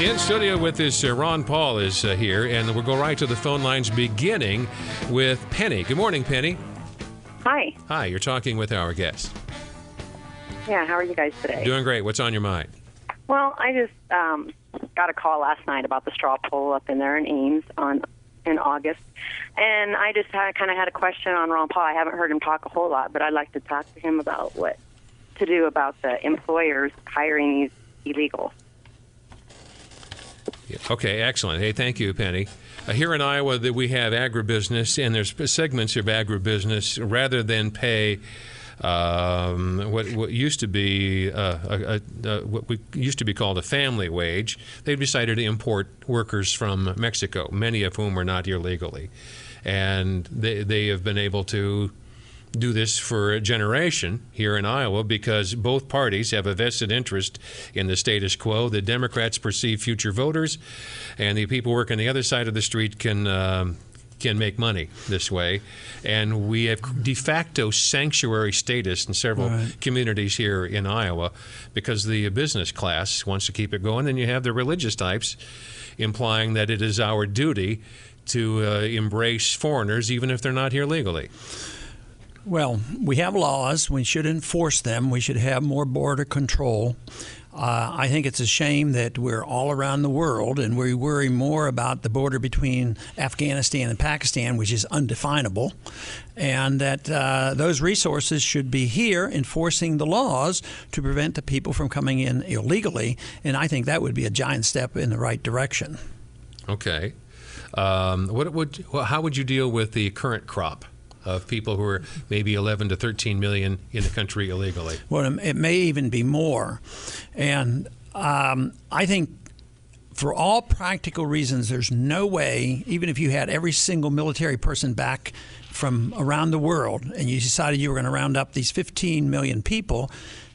In studio with us, Ron Paul is here, and we'll go right to the phone lines, beginning with Penny. Good morning, Penny. Hi. Hi, you're talking with our guest. Yeah, how are you guys today? Doing great. What's on your mind? Well, I just got a call last night about the straw poll up in there in Ames in August, and I just kind of had a question on Ron Paul. I haven't heard him talk a whole lot, but I'd like to talk to him about what to do about the employers hiring these illegals. Okay, excellent. Hey, thank you, Penny. Here in Iowa, that we have agribusiness, and there's segments of agribusiness. Rather than pay what used to be what we used to be called a family wage, they've decided to import workers from Mexico, many of whom are not here legally, and they have been able to do this for a generation here in Iowa because both parties have a vested interest in the status quo. The Democrats perceive future voters, and the people working on the other side of the street can make money this way. And we have de facto sanctuary status in several communities here in Iowa because the business class wants to keep it going, and you have the religious types implying that it is our duty to embrace foreigners even if they're not here legally. Well, we have laws. We should enforce them. We should have more border control. I think it's a shame that we're all around the world and we worry more about the border between Afghanistan and Pakistan, which is undefinable, and that those resources should be here enforcing the laws to prevent the people from coming in illegally. And I think that would be a giant step in the right direction. Okay. How would you deal with the current crop of people who are maybe 11 to 13 million in the country illegally? Well, it may even be more. And I think for all practical reasons, there's no way, even if you had every single military person back from around the world and you decided you were going to round up these 15 million people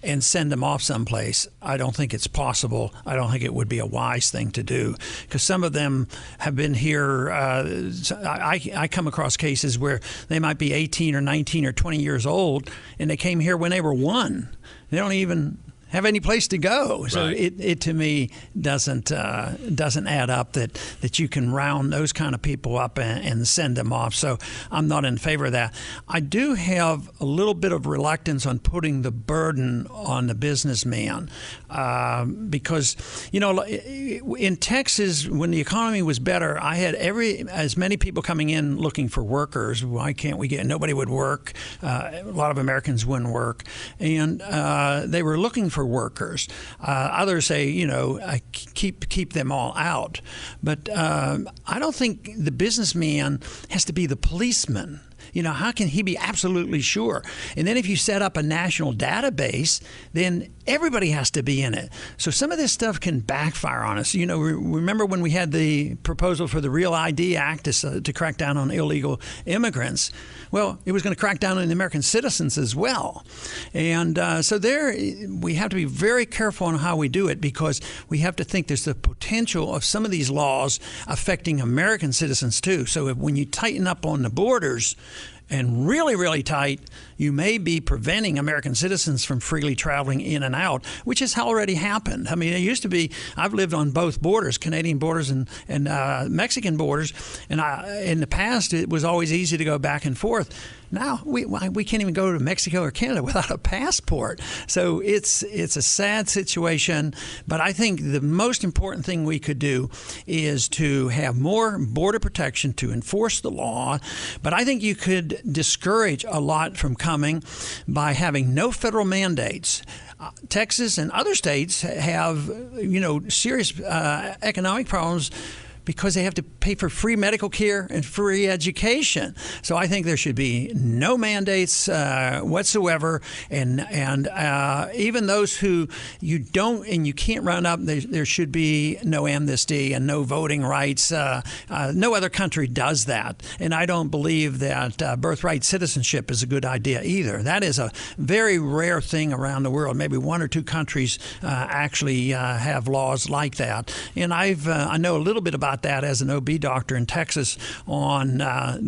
and send them off someplace, I don't think it's possible. I don't think it would be a wise thing to do because some of them have been here. I come across cases where they might be 18 or 19 or 20 years old, and they came here when they were 1. They don't even have any place to go. So it to me doesn't add up that you can round those kind of people up and send them off. So I'm not in favor of that. I do have a little bit of reluctance on putting the burden on the businessman because, you know, in Texas, when the economy was better, I had as many people coming in looking for workers. Why can't we get? Nobody would work. A lot of Americans wouldn't work, and they were looking for workers. Others say, you know, keep them all out. But I don't think the businessman has to be the policeman. You know, how can he be absolutely sure? And then if you set up a national database, then everybody has to be in it. So some of this stuff can backfire on us. You know, remember when we had the proposal for the Real ID Act to crack down on illegal immigrants? Well, it was going to crack down on the American citizens as well. And so we have to be very careful on how we do it because we have to think there's the potential of some of these laws affecting American citizens too. So when you tighten up on the borders, and really, really tight, you may be preventing American citizens from freely traveling in and out, which has already happened. I mean, it used to be, I've lived on both borders, Canadian borders and Mexican borders, and in the past, it was always easy to go back and forth. Now, we can't even go to Mexico or Canada without a passport. So it's a sad situation, but I think the most important thing we could do is to have more border protection to enforce the law, but I think you could discourage a lot from coming by having no federal mandates. Texas and other states have, you know, serious economic problems because they have to pay for free medical care and free education. So I think there should be no mandates whatsoever, and even those who you don't and you can't round up, there should be no amnesty and no voting rights. No other country does that, and I don't believe that birthright citizenship is a good idea either. That is a very rare thing around the world. Maybe 1 or 2 countries actually have laws like that, and I know a little bit about about that as an OB doctor in Texas on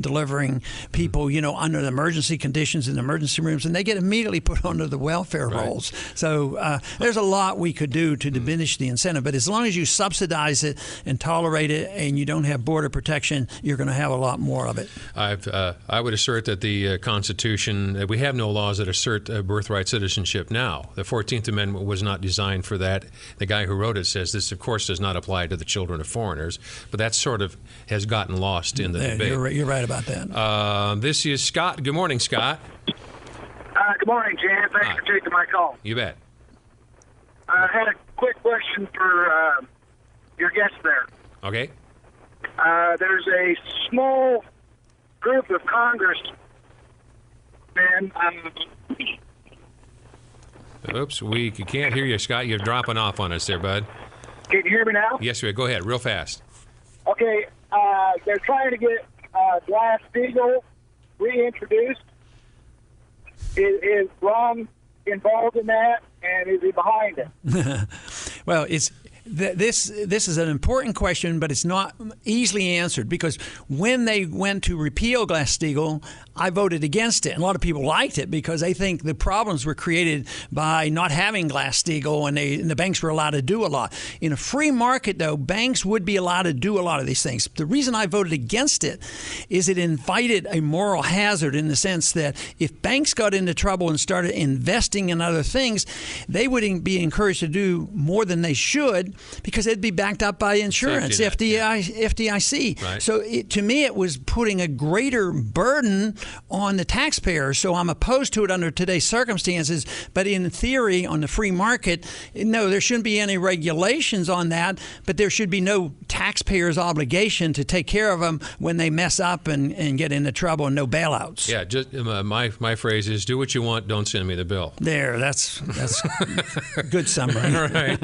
delivering people, under the emergency conditions in emergency rooms, and they get immediately put under the welfare rolls. So there's a lot we could do to diminish the incentive, but as long as you subsidize it and tolerate it and you don't have border protection, you're going to have a lot more of it. I would assert that the Constitution, we have no laws that assert birthright citizenship now. The 14th Amendment was not designed for that. The guy who wrote it says this, of course, does not apply to the children of foreigners, but that sort of has gotten lost in the debate. You're right about that. This is Scott. Good morning, Scott. Good morning, Jan. Thanks for taking my call. You bet. I had a quick question for your guest there. Okay. There's a small group of congressmen. Oops, we can't hear you, Scott. You're dropping off on us there, bud. Can you hear me now? Yes, go ahead, real fast. Okay. They're trying to get Glass-Steagall reintroduced. Is Ron involved in that, and is he behind it? Well, this is an important question, but it's not easily answered, because when they went to repeal Glass-Steagall, I voted against it. And a lot of people liked it because they think the problems were created by not having Glass-Steagall, and the banks were allowed to do a lot. In a free market, though, banks would be allowed to do a lot of these things. The reason I voted against it is it invited a moral hazard, in the sense that if banks got into trouble and started investing in other things, they would be encouraged to do more than they should, because they'd be backed up by insurance, FDIC. Right. So to me, it was putting a greater burden on the taxpayer. So I'm opposed to it under today's circumstances. But in theory, on the free market, no, there shouldn't be any regulations on that, but there should be no taxpayer's obligation to take care of them when they mess up and get into trouble, and no bailouts. Yeah, just my phrase is, do what you want, don't send me the bill. There, that's good summary. All right.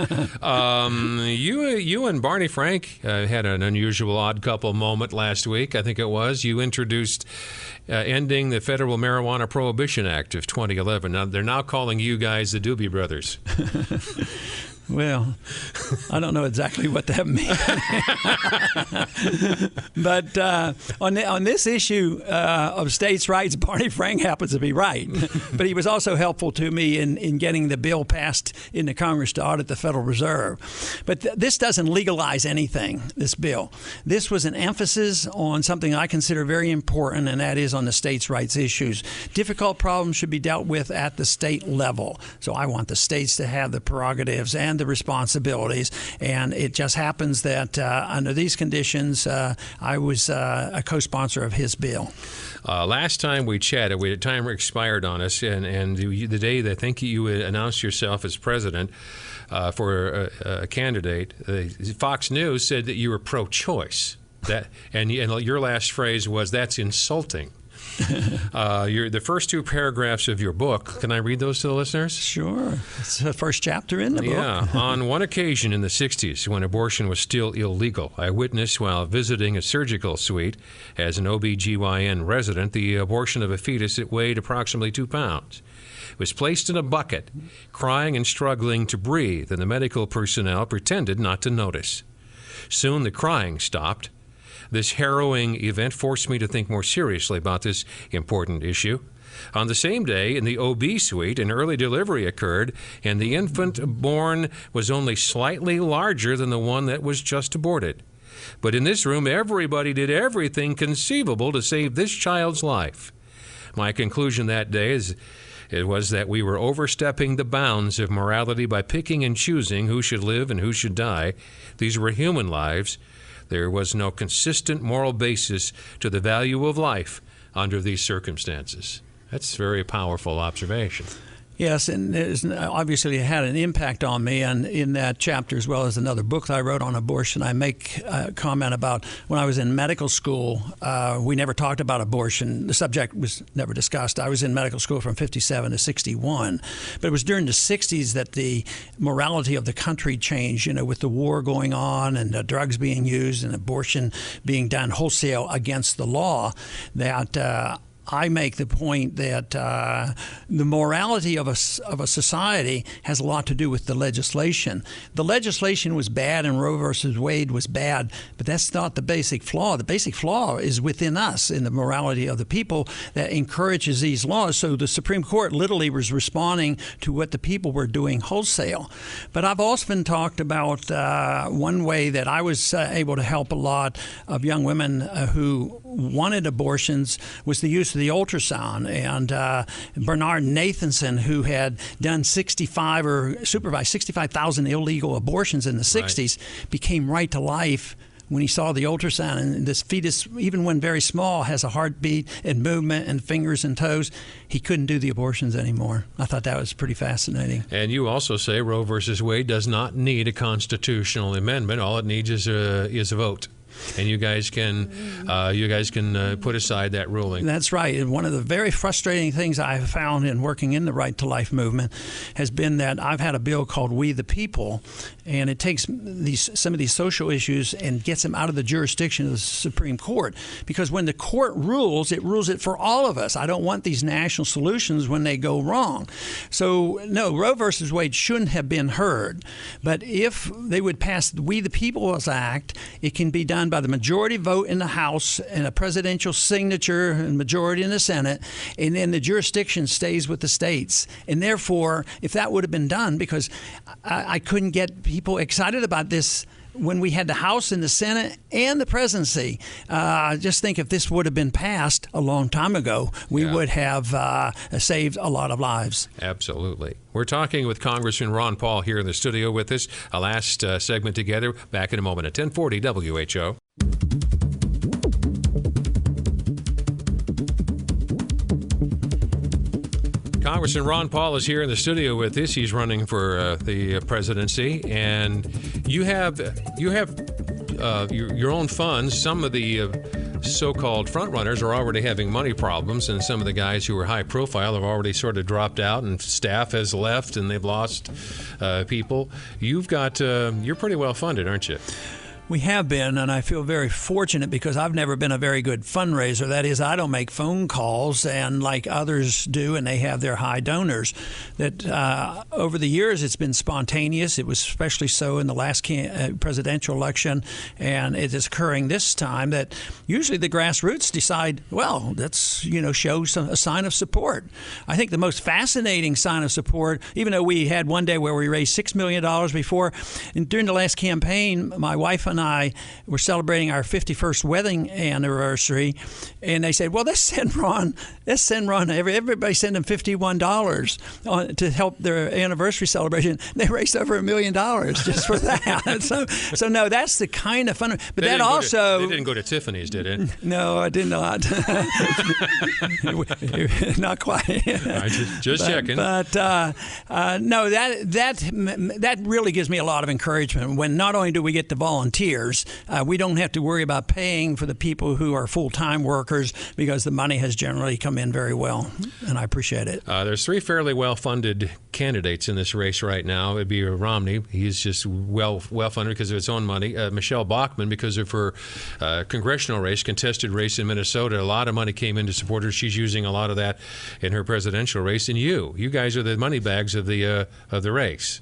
You and Barney Frank had an unusual odd couple moment last week, I think it was. You introduced ending the Federal Marijuana Prohibition Act of 2011. Now, they're now calling you guys the Doobie Brothers. Well, I don't know exactly what that means. But on this issue of states' rights, Barney Frank happens to be right. But he was also helpful to me in getting the bill passed in the Congress to audit the Federal Reserve. But this doesn't legalize anything, this bill. This was an emphasis on something I consider very important, and that is on the states' rights issues. Difficult problems should be dealt with at the state level. So I want the states to have the prerogatives and the responsibilities, and it just happens that under these conditions, I was a co-sponsor of his bill. Last time we chatted, the timer expired on us, and the day that I think you announced yourself as president for a candidate, Fox News said that you were pro-choice. And your last phrase was, "That's insulting." The first two paragraphs of your book, can I read those to the listeners? Sure. It's the first chapter in the book. Yeah. On one occasion in the 60s, when abortion was still illegal, I witnessed while visiting a surgical suite as an OB/GYN resident the abortion of a fetus that weighed approximately 2 pounds. It was placed in a bucket, crying and struggling to breathe, and the medical personnel pretended not to notice. Soon the crying stopped. This harrowing event forced me to think more seriously about this important issue. On the same day, in the OB suite, an early delivery occurred, and the infant born was only slightly larger than the one that was just aborted. But in this room, everybody did everything conceivable to save this child's life. My conclusion that day was that we were overstepping the bounds of morality by picking and choosing who should live and who should die. These were human lives. There was no consistent moral basis to the value of life under these circumstances. That's a very powerful observation. Yes, and obviously it had an impact on me. And in that chapter, as well as another book that I wrote on abortion, I make a comment about when I was in medical school, we never talked about abortion. The subject was never discussed. I was in medical school from 57 to 61. But it was during the 60s that the morality of the country changed, with the war going on and drugs being used and abortion being done wholesale against the law, that I make the point that the morality of a society has a lot to do with the legislation. The legislation was bad and Roe versus Wade was bad, but that's not the basic flaw. The basic flaw is within us, in the morality of the people that encourages these laws. So the Supreme Court literally was responding to what the people were doing wholesale. But I've often talked about one way that I was able to help a lot of young women who wanted abortions was the use of the ultrasound. And Bernard Nathanson, who had done 65 or supervised 65,000 illegal abortions in the 60s, became right to life when he saw the ultrasound. And this fetus, even when very small, has a heartbeat and movement and fingers and toes. He couldn't do the abortions anymore. I thought that was pretty fascinating. And you also say Roe versus Wade does not need a constitutional amendment. All it needs is a vote. And you guys can put aside that ruling. That's right. And one of the very frustrating things I have found in working in the Right to Life movement has been that I've had a bill called We the People, and it takes some of these social issues and gets them out of the jurisdiction of the Supreme Court. Because when the court rules, it rules it for all of us. I don't want these national solutions when they go wrong. So, no, Roe versus Wade shouldn't have been heard. But if they would pass the We the People's Act, it can be done by the majority vote in the House and a presidential signature and majority in the Senate, and then the jurisdiction stays with the states. And therefore, if that would have been done, because I couldn't get people excited about this when we had the House and the Senate and the presidency. Just think if this would have been passed a long time ago, we would have saved a lot of lives. Absolutely. We're talking with Congressman Ron Paul here in the studio with us. Our last segment together. Back in a moment at 1040 WHO. Congressman Ron Paul is here in the studio with us. He's running for the presidency, and you have your own funds. Some of the so-called front runners are already having money problems, and some of the guys who are high profile have already sort of dropped out, and staff has left, and they've lost people. You're pretty well funded, aren't you? We have been, and I feel very fortunate because I've never been a very good fundraiser. That is, I don't make phone calls, and like others do, and they have their high donors. That over the years, it's been spontaneous. It was especially so in the last presidential election, and it is occurring this time that usually the grassroots decide, well, let's show a sign of support. I think the most fascinating sign of support, even though we had one day where we raised $6 million before, and during the last campaign, my wife and I were celebrating our 51st wedding anniversary, and they said, well, let's send Ron, everybody send him $51 to help their anniversary celebration. They raised over $1 million just for that. so no, that's the kind of fun. But that also... They didn't go to Tiffany's, did it? No, I did not. Not quite. Just checking. But no, that really gives me a lot of encouragement when not only do we get the volunteers, we don't have to worry about paying for the people who are full-time workers because the money has generally come in very well, and I appreciate it. There's three fairly well-funded candidates in this race right now. It'd be Romney. He's just well-funded because of his own money. Michelle Bachmann, because of her congressional race, contested race in Minnesota. A lot of money came in to support her. She's using a lot of that in her presidential race. And you guys are the money bags of the race.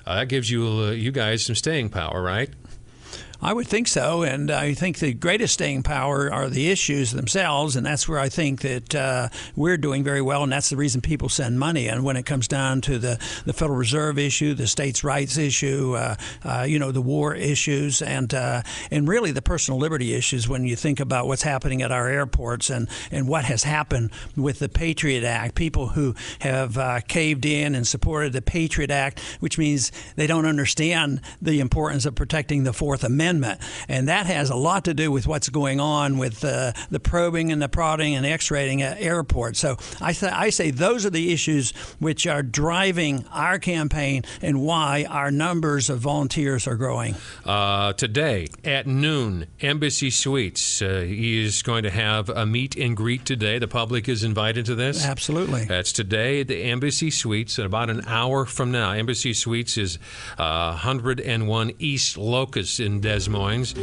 That gives you guys some staying power, right? I would think so, and I think the greatest staying power are the issues themselves, and that's where I think that we're doing very well, and that's the reason people send money. And when it comes down to the Federal Reserve issue, the states' rights issue, the war issues, and really the personal liberty issues, when you think about what's happening at our airports and what has happened with the Patriot Act, people who have caved in and supported the Patriot Act, which means they don't understand the importance of protecting the Fourth Amendment. And that has a lot to do with what's going on with the probing and the prodding and the X-rating at airports. So I say those are the issues which are driving our campaign and why our numbers of volunteers are growing. Today at noon, Embassy Suites is going to have a meet and greet today. The public is invited to this. Absolutely. That's today at the Embassy Suites in about an hour from now. Embassy Suites is 101 East Locust in Des Moines.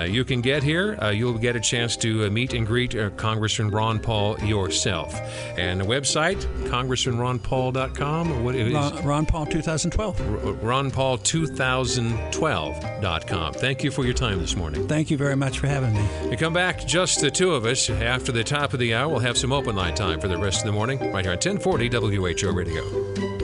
You can get here. You'll get a chance to meet and greet Congressman Ron Paul yourself. And the website, congressmanronpaul.com. What is Ron Paul 2012. ronpaul2012.com. Thank you for your time this morning. Thank you very much for having me. We come back, just the two of us. After the top of the hour, we'll have some open line time for the rest of the morning, right here on 1040 WHO Radio.